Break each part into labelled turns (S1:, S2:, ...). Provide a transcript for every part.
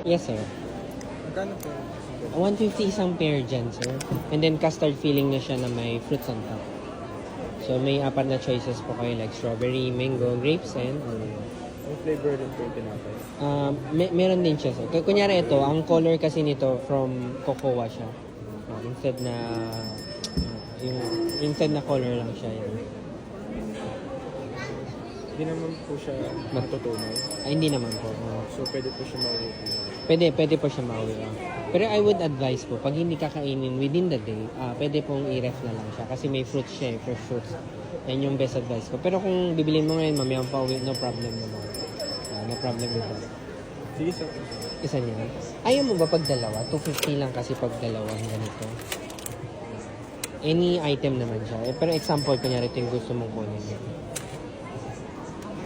S1: Yes, sir.
S2: Magkano po?
S1: 150 isang pair dyan, sir. And then custard filling na siya na may fruits on top. So may apat na choices po kayo like strawberry, mango, grapes, and Oreo.
S2: Ang flavor din po yung tinapay.
S1: Meron din siya, sir. Kunyari ito, ang color kasi nito from cocoa siya. Instead na color lang siya. Yan.
S2: Hindi naman po siya matutunaw.
S1: Hindi naman po.
S2: So pwede po siya mauwi.
S1: Pwede po siya mauwi. Pero I would advise po, pag hindi kakainin within the day, pwede pong i-ref na lang siya. Kasi may fruits siya, fresh fruits. Yan yung best advice ko. Pero kung bibilin mo ngayon, mamayang pa uwi, no problem naman. No problem with that.
S2: Sige, sir.
S1: Isa niya. Ayaw mo ba pag dalawa? 250 lang kasi pag dalawa ganito. Any item naman siya. Pero example, kunyari ito yung gusto mong kunin.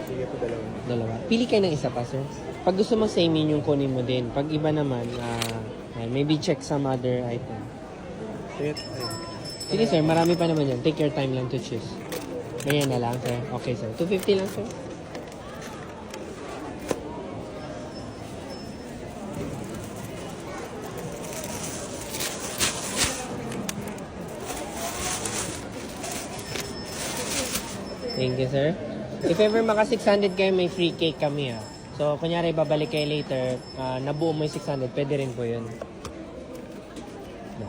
S2: Sige po,
S1: Dalawa. Pili kayo ng isa pa, sir. Pag gusto mo same yun yung kunin mo din. Pag iba naman, maybe check some other item. Sige, sir. Marami pa naman yan. Take your time lang to choose. Ganyan na lang, sir. Okay, sir. 250 lang, sir. Thank you, sir. If ever maka 600 kayo, may free cake kami, ha. So, kunyari, babalik kayo later, nabuo mo yung 600, pwede rin po yun. No.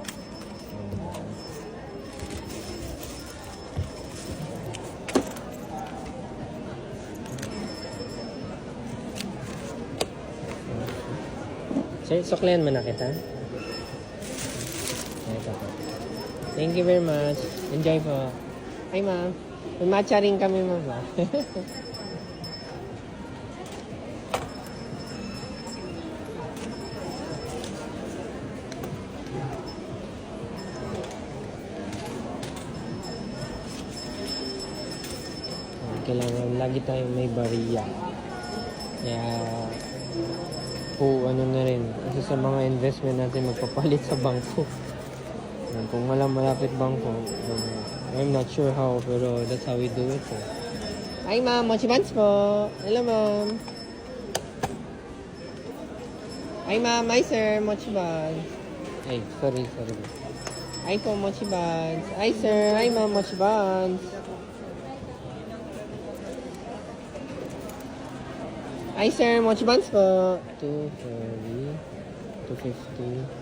S1: Sir, suklihan mo na kita. Ito po. Thank you very much. Enjoy po. Hi, ma'am. May matcha rin kami, ma'am. Kailangan lagi tayong may bariya. Kaya ano na rin. Kasi sa mga investment natin magpapalit sa bangko. Kung walang malapit bangko, I'm not sure how, pero that's how we do it. Hi, ma'am. Mochi buns po. Hello, ma'am. Hi, ma'am. Hi, sir. Mochi buns. Ay, sorry. Hi po, mochi buns. Hi, sir. Hi, ma'am. Mochi buns. Hi, sir. Mochi buns po. 240, 250.